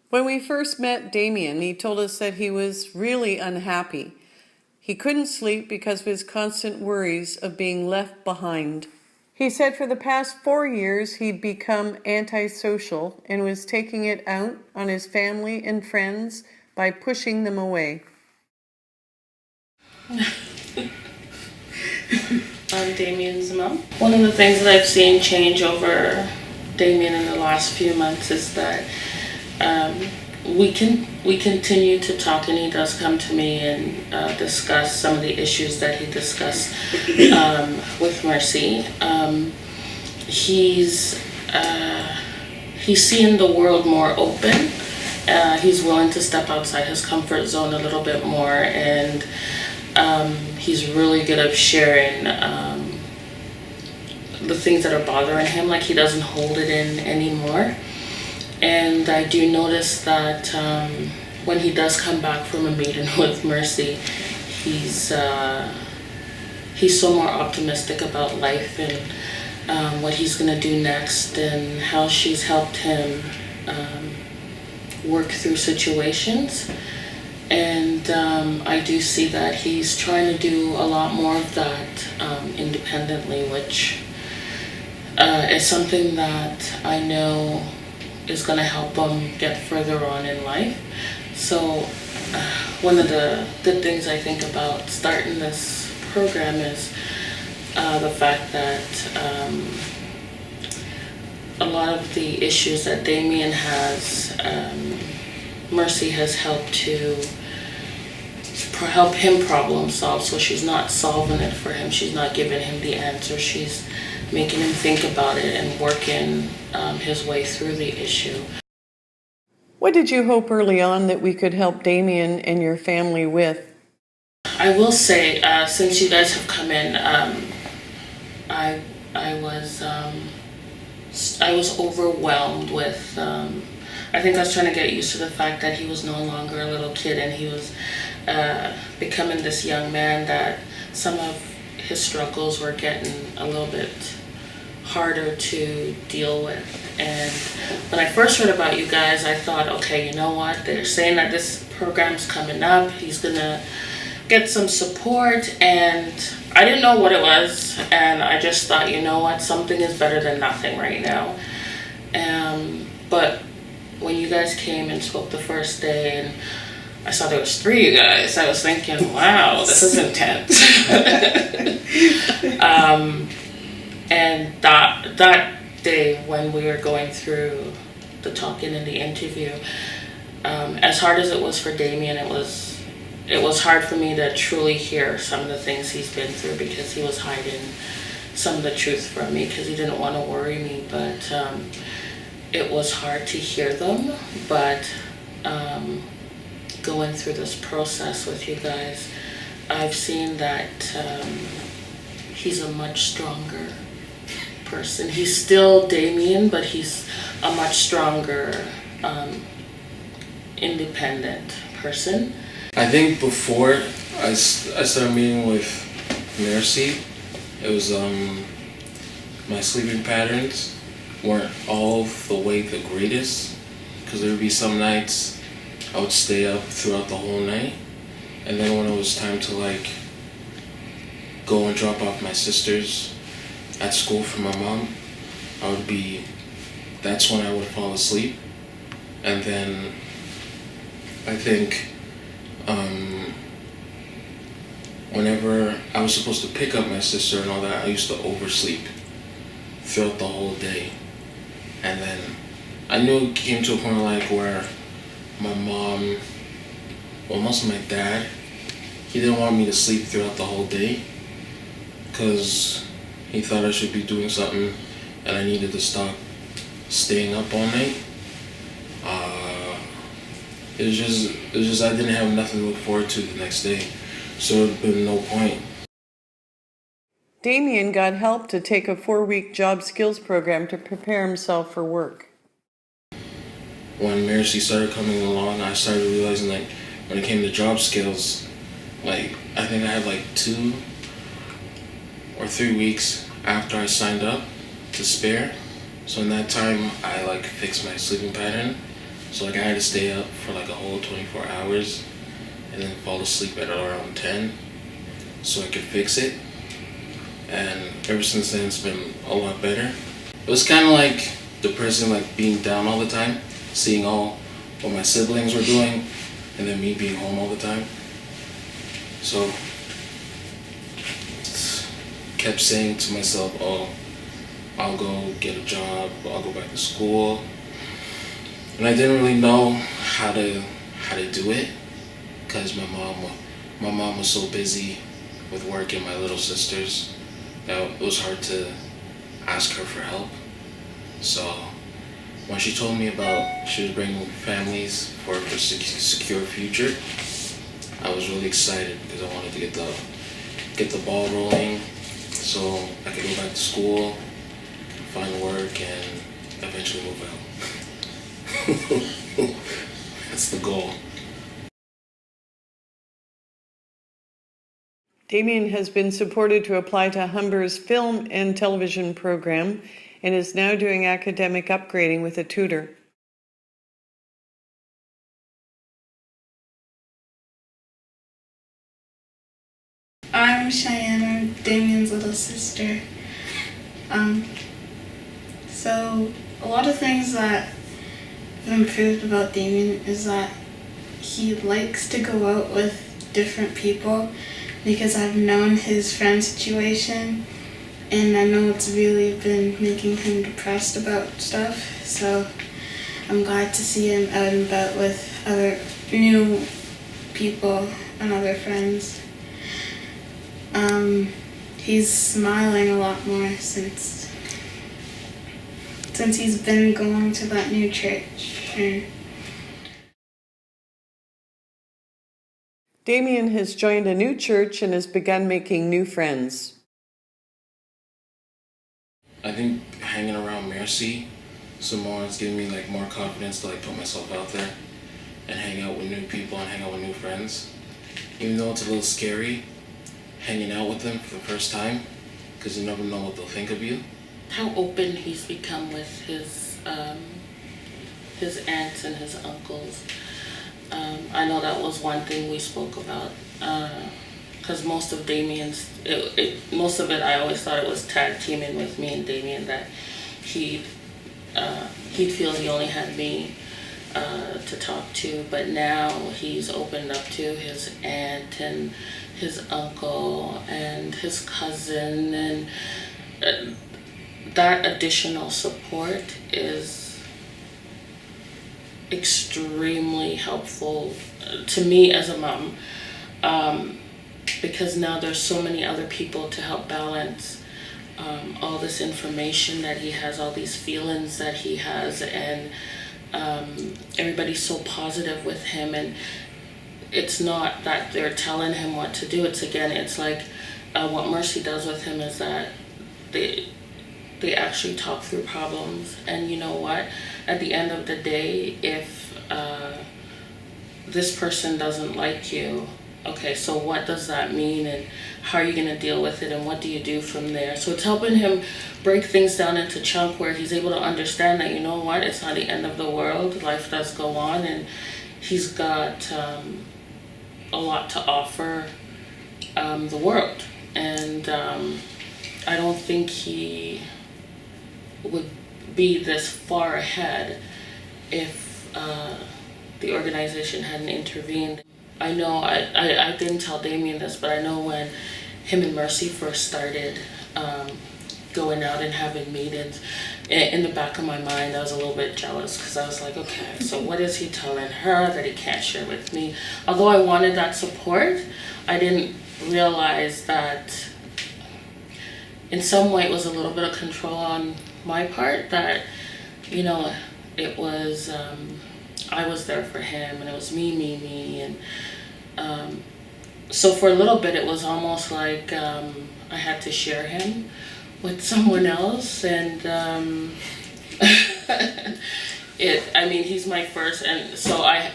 When we first met Daymeann, he told us that he was really unhappy. He couldn't sleep because of his constant worries of being left behind. He said for the past 4 years he'd become antisocial and was taking it out on his family and friends by pushing them away. I'm Daymeann's mom. One of the things that I've seen change over Daymeann in the last few months is that we continue to talk, and he does come to me and discuss some of the issues that he discussed with Mercy. He's seeing the world more open. He's willing to step outside his comfort zone a little bit more, and he's really good at sharing the things that are bothering him. Like, he doesn't hold it in anymore. And I do notice that when he does come back from a meeting with Mercy, he's so more optimistic about life and what he's gonna do next, and how she's helped him work through situations. And I do see that he's trying to do a lot more of that independently, which is something that I know is going to help him get further on in life. So one of the good things I think about starting this program is the fact that a lot of the issues that Daymeann has, Mercy has helped to help him problem solve. So she's not solving it for him, she's not giving him the answer, she's making him think about it and working his way through the issue. What did you hope early on that we could help Daymeann and your family with? I will say, since you guys have come in, I was overwhelmed with. I think I was trying to get used to the fact that he was no longer a little kid, and he was becoming this young man, that some of his struggles were getting a little bit harder to deal with. And when I first heard about you guys, I thought, okay, you know what, they're saying that this program's coming up, he's gonna get some support, and I didn't know what it was, and I just thought, you know what, something is better than nothing right now. But when you guys came and spoke the first day, and I saw there was 3 of you guys, I was thinking, wow, this is intense. And that day when we were going through the talking and the interview, as hard as it was for Daymeann, it was hard for me to truly hear some of the things he's been through, because he was hiding some of the truth from me because he didn't want to worry me. But it was hard to hear them. But going through this process with you guys, I've seen that he's a much stronger person. He's still Daymeann, but he's a much stronger, independent person. I think before I started meeting with Mercy, it was my sleeping patterns weren't all the way the greatest, because there would be some nights I would stay up throughout the whole night, and then when it was time to like go and drop off my sisters at school for my mom, that's when I would fall asleep. And then I think whenever I was supposed to pick up my sister and all that, I used to oversleep throughout the whole day. And then I knew it came to a point like where my mom, well, most of my dad, he didn't want me to sleep throughout the whole day because he thought I should be doing something and I needed to stop staying up all night. It was just I didn't have nothing to look forward to the next day, so it would have been no point. Daymeann got help to take a 4-week job skills program to prepare himself for work. When Mercy started coming along, I started realizing, like, when it came to job skills, like, I think I had like 2 or 3 weeks after I signed up to spare. So in that time, I like fixed my sleeping pattern, So like I had to stay up for like a whole 24 hours and then fall asleep at around 10 so I could fix it. And ever since then it's been a lot better. It was kind of like depressing, like being down all the time, seeing all what my siblings were doing and then me being home all the time. So kept saying to myself, oh, I'll go get a job, I'll go back to school. And I didn't really know how to do it because my mom was so busy with work and my little sisters that it was hard to ask her for help. So when she told me about she was bringing families for a secure future, I was really excited because I wanted to get the ball rolling so I could go back to school, find work, and eventually move out. That's the goal. Daymeann has been supported to apply to Humber's film and television program and is now doing academic upgrading with a tutor. I'm Cheyenne, I'm Damien's little sister. So a lot of things that have improved about Daymeann is that he likes to go out with different people because I've known his friend situation and I know it's really been making him depressed about stuff. So I'm glad to see him out and about with other new people and other friends. He's smiling a lot more since he's been going to that new church. Daymeann has joined a new church and has begun making new friends. I think hanging around Mercy some more is giving me like more confidence to like put myself out there and hang out with new people and hang out with new friends. Even though it's a little scary hanging out with them for the first time because you never know what they'll think of you. How open he's become with his aunts and his uncles. I know that was one thing we spoke about because most of Daymeann's, most of it I always thought it was tag teaming with me and Daymeann, that he'd feel he only had me to talk to, but now he's opened up to his aunt and his uncle and his cousin, and that additional support is extremely helpful to me as a mom, because now there's so many other people to help balance all this information that he has, all these feelings that he has, and everybody's so positive with him. And it's not that they're telling him what to do. It's like what Mercy does with him is that they actually talk through problems. And you know what? At the end of the day, if this person doesn't like you, okay, so what does that mean, and how are you going to deal with it, and what do you do from there? So it's helping him break things down into chunks where he's able to understand that, you know what, it's not the end of the world, life does go on, and he's got a lot to offer the world. And I don't think he would be this far ahead if the organization hadn't intervened. I know I didn't tell Daymeann this, but I know when him and Mercy first started going out and having meetings, in the back of my mind I was a little bit jealous because I was like, okay, so what is he telling her that he can't share with me? Although I wanted that support, I didn't realize that in some way it was a little bit of control on my part, that, you know, it was I was there for him and it was me, and so for a little bit it was almost like I had to share him with someone else. And he's my first, and so I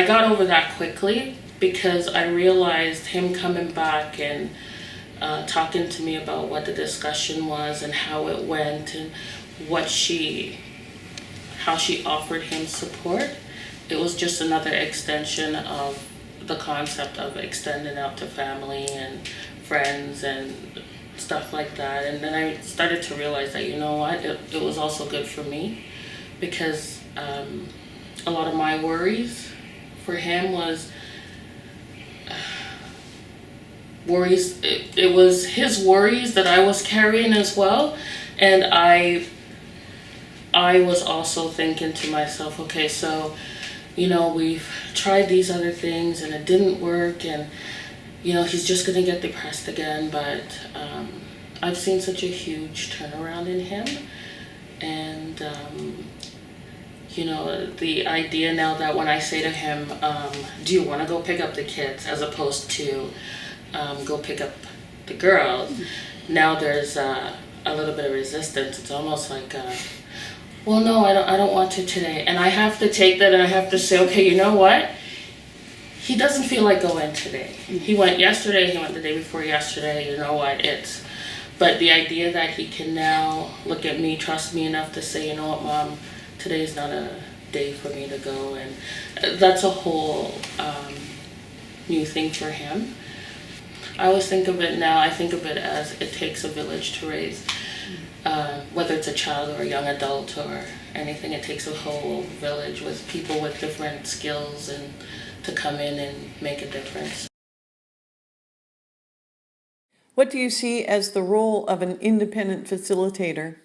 got over that quickly because I realized him coming back and talking to me about what the discussion was and how it went and how she offered him support, it was just another extension of the concept of extending out to family and friends and stuff like that. And then I started to realize that, you know what, it was also good for me, because a lot of my worries for him was worries. It was his worries that I was carrying as well, and I was also thinking to myself, okay, so, you know, we've tried these other things and it didn't work, and, you know, he's just gonna get depressed again. But I've seen such a huge turnaround in him, and you know, the idea now that when I say to him, do you want to go pick up the kids, as opposed to go pick up the girls, now there's a little bit of resistance. It's almost like, well, no, I don't want to today. And I have to take that and I have to say, okay, you know what? He doesn't feel like going today. He went yesterday, he went the day before yesterday, you know what, but the idea that he can now look at me, trust me enough to say, you know what, Mom, today's not a day for me to go, and that's a whole new thing for him. I always think of it now, I think of it as it takes a village to raise, whether it's a child or a young adult or anything, it takes a whole village with people with different skills and to come in and make a difference. What do you see as the role of an independent facilitator?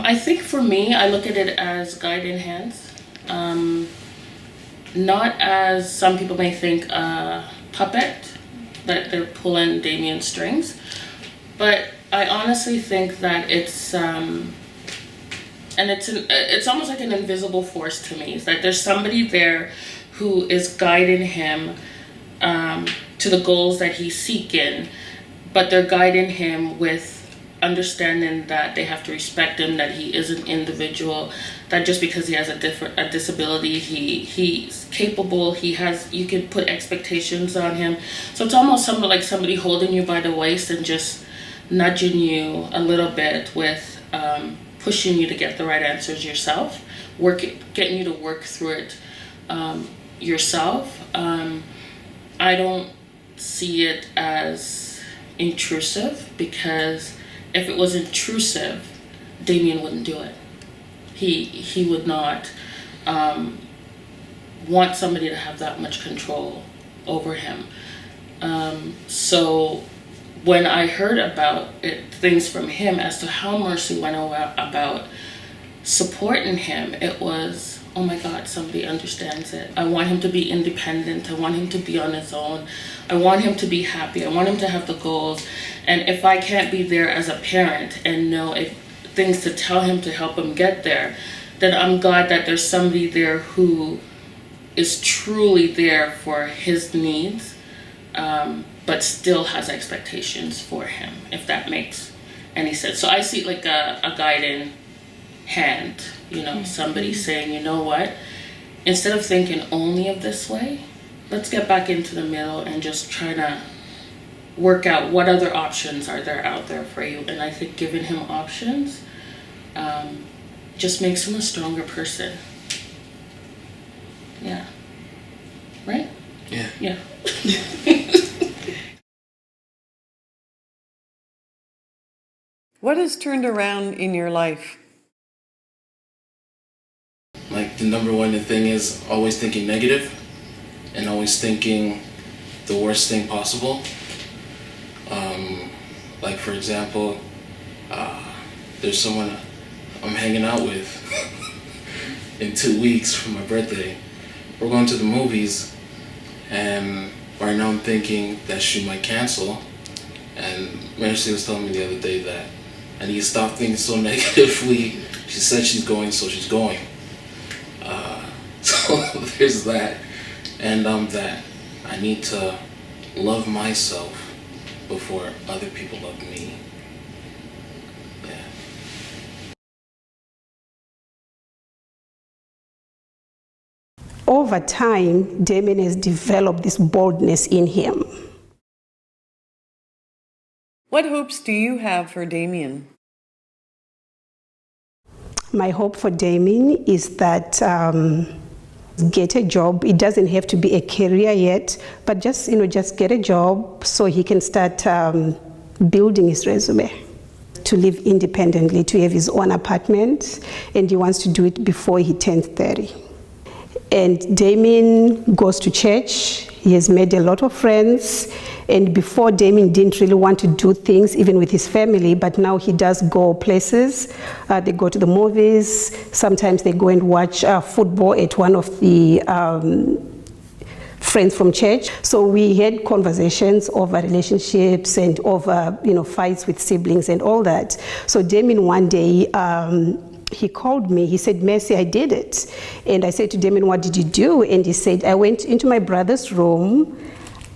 I think for me, I look at it as guiding hands. Not as some people may think a puppet, that they're pulling Daymeann strings, but I honestly think that it's it's almost like an invisible force to me. It's like there's somebody there who is guiding him to the goals that he's seeking, but they're guiding him with understanding that they have to respect him, that he is an individual, that just because he has a disability, he's capable, you can put expectations on him. So it's almost something like somebody holding you by the waist and just nudging you a little bit with pushing you to get the right answers yourself, getting you to work through it yourself. I don't see it as intrusive, because if it was intrusive, Daymeann wouldn't do it. He would not want somebody to have that much control over him. So when I heard about things from him as to how Mercy went about supporting him, it was, oh my God, somebody understands it. I want him to be independent. I want him to be on his own. I want him to be happy. I want him to have the goals. And if I can't be there as a parent and know things to tell him to help him get there, then I'm glad that there's somebody there who is truly there for his needs, but still has expectations for him, if that makes any sense. So I see it like a guiding hand, you know, somebody saying, you know what, instead of thinking only of this way, let's get back into the middle and just try to work out what other options are there out there for you. And I think giving him options just makes him a stronger person. Yeah. Right? Yeah. Yeah. What has turned around in your life? Like, the number one thing is always thinking negative and always thinking the worst thing possible. Like, for example, there's someone I'm hanging out with in 2 weeks for my birthday. We're going to the movies, and right now I'm thinking that she might cancel. And Mercy was telling me the other day that I need to stop thinking so negatively. She said she's going, so she's going. So there's that. And that I need to love myself before other people love me. Yeah. Over time, Daymeann has developed this boldness in him. What hopes do you have for Daymeann? My hope for Daymeann is that get a job. It doesn't have to be a career yet, but just get a job so he can start building his resume, to live independently, to have his own apartment, and he wants to do it before he turns 30. And Daymeann goes to church. He has made a lot of friends, and before Daymeann didn't really want to do things even with his family, but now he does go places. They go to the movies. Sometimes they go and watch football at one of the friends from church. So we had conversations over relationships and over fights with siblings and all that. So Daymeann one day, he called me. He said, "Mercy, I did it." And I said to Daymeann, "What did you do?" And he said, "I went into my brother's room.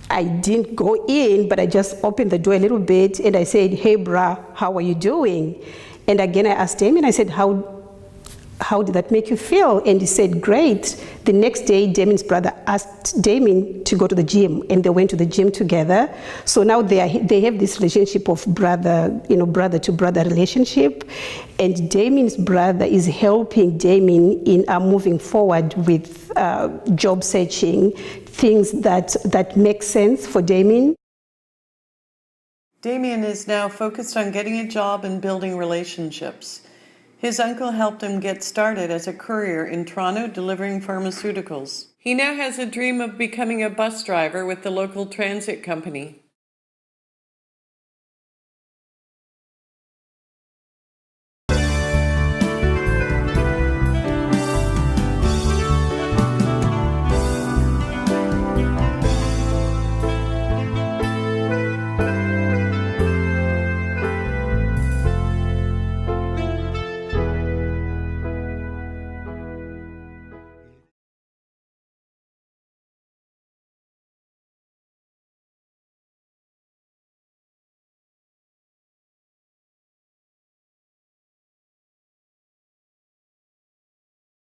I didn't go in, but I just opened the door a little bit, and I said, 'Hey, brah, how are you doing?' And again, I asked Daymeann, I said, how did that make you feel?" And he said, "Great." The next day, Daymeann's brother asked Daymeann to go to the gym, and they went to the gym together. So now they have this relationship of brother to brother relationship, and Daymeann's brother is helping Daymeann in moving forward with job searching, things that make sense for Daymeann. Daymeann is now focused on getting a job and building relationships. His uncle helped him get started as a courier in Toronto delivering pharmaceuticals. He now has a dream of becoming a bus driver with the local transit company.